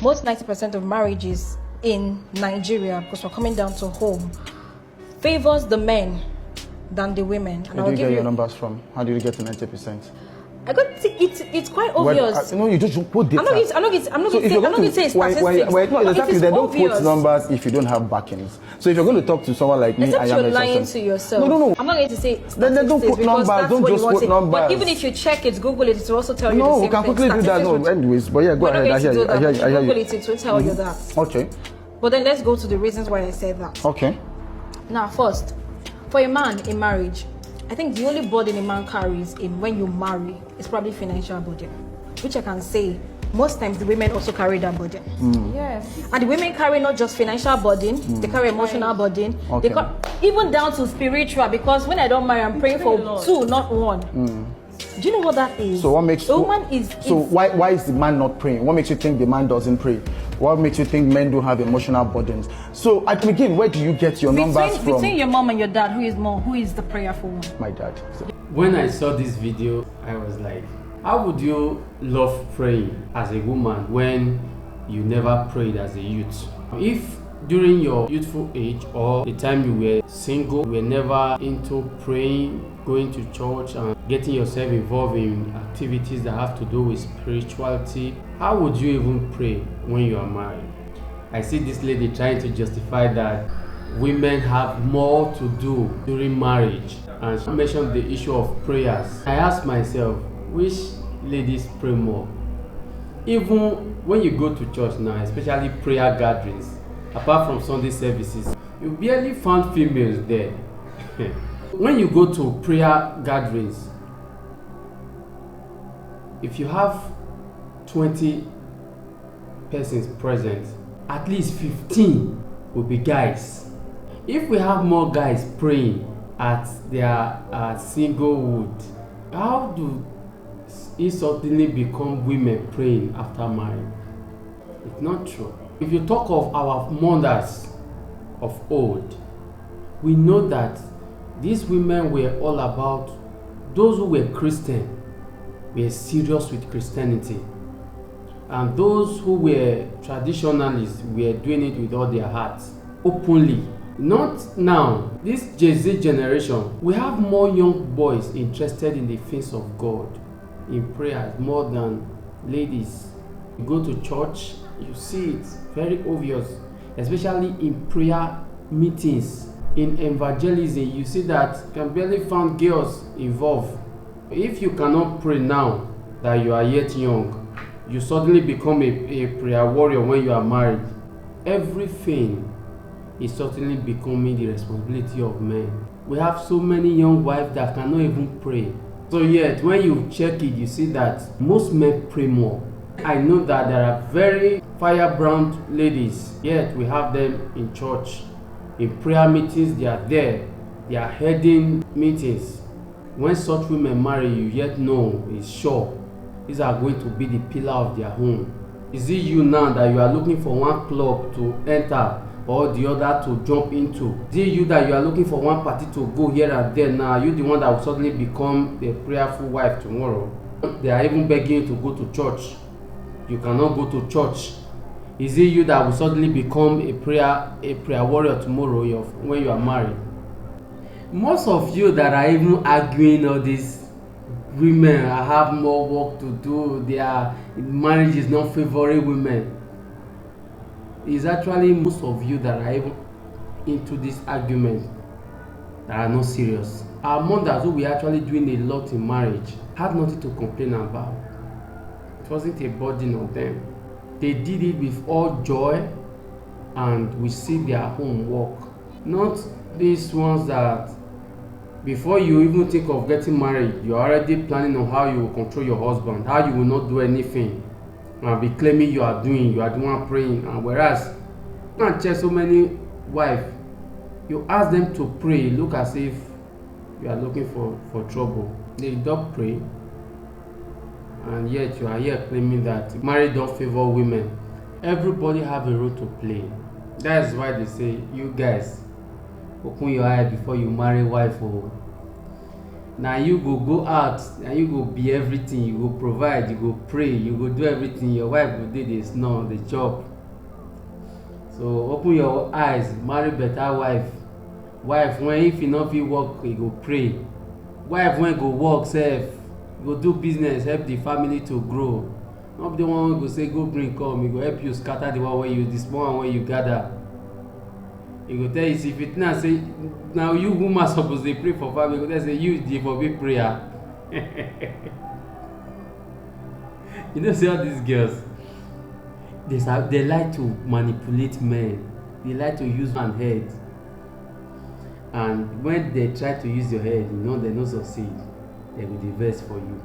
most 90% of marriages in Nigeria, because we're coming down to home, favors the men than the women. Where do you get your numbers from? How do you get to 90%? I got it's quite obvious. No, you just put data. I'm not going to say statistics. Exactly. They don't put numbers if you don't have backings. So if you're going to talk to someone like me, except I am you're lying to yourself. No. I'm not going to say statistics. Then don't put numbers. Don't just put numbers. But even if you check it, Google it, it will also tell you the same thing. No, we can quickly do that. No, anyways. But yeah, go ahead. I hear you. Google it, it will tell you that. Okay. But then let's go to the reasons why I said that. Okay. Now, first, for a man in marriage, I think the only burden a man carries when you marry is probably financial burden, which I can say most times the women also carry that burden. Yes. And the women carry not just financial burden, they carry emotional burden, they even down to spiritual, because when I don't marry, I'm praying for two, not one. Do you know what that is? So what makes a woman is why is the man not praying? What makes you think the man doesn't pray? What makes you think men don't have emotional burdens? So at the beginning, where do you get your numbers from? Between your mom and your dad, who is the prayerful one? My dad. So. When I saw this video, I was like, how would you love praying as a woman when you never prayed as a youth? If during your youthful age or the time you were single, you were never into praying, going to church and getting yourself involved in activities that have to do with spirituality, how would you even pray when you are married? I see this lady trying to justify that women have more to do during marriage, and she mentioned the issue of prayers. I asked myself, which ladies pray more? Even when you go to church now, especially prayer gatherings, apart from Sunday services, you barely found females there. When you go to prayer gatherings, if you have 20 persons present, at least 15 will be guys. If we have more guys praying at their singlehood, how do it suddenly become women praying after marriage? It's not true. If you talk of our mothers of old, we know that these women were all about, those who were Christian were serious with Christianity, and those who were traditionalists were doing it with all their hearts, openly. Not now. This Gen-Z generation, we have more young boys interested in the things of God, in prayers, more than ladies. You go to church, you see it very obvious, especially in prayer meetings. In evangelism, you see that you can barely find girls involved. If you cannot pray now that you are yet young, you suddenly become a prayer warrior when you are married. Everything is certainly becoming the responsibility of men. We have so many young wives that cannot even pray. So yet, when you check it, you see that most men pray more. I know that there are very firebrand ladies, yet we have them in church. In prayer meetings, they are there. They are heading meetings. When such women marry, you yet know, it's sure, these are going to be the pillar of their home. Is it you now that you are looking for one club to enter or the other to jump into? Is it you that you are looking for one party to go here and there now? Are you the one that will suddenly become the prayerful wife tomorrow? They are even begging you to go to church. You cannot go to church. Is it you that will suddenly become a prayer warrior tomorrow when you are married? Most of you that are even arguing all these women have more work to do, their marriage is not favoring women, it's actually most of you that are even into this argument that are not serious. Our mothers, who were actually doing a lot in marriage, had nothing to complain about. It wasn't a burden on them. They did it with all joy, and we see their home work. Not these ones that before you even think of getting married, you're already planning on how you will control your husband, how you will not do anything, and be claiming you are the one praying. And whereas, you can't check so many wives, you ask them to pray, look as if you are looking for trouble. They don't pray, and yet you are here claiming that marriage don't favor women. Everybody have a role to play. That's why they say, you guys, open your eye before you marry wife. na you go out, na you go be everything, you go provide, you go pray, you go do everything. Your wife go dey snore, dey chop. So open your eyes, marry better wife. Wife when if you no fit work, you go pray. Wife when go work sef, go do business, help the family to grow. No be the one wey go say go bring come, e go help you scatter the one wey you, the small one wey you gather. E go tell you, if it now say na you woman suppose dey pray for family, e go tell you say you dey forbid prayer. You know say all these girls, they like to manipulate men, they like to use man head, and when they try to use your head, you know they no succeed, they go dey vex for you.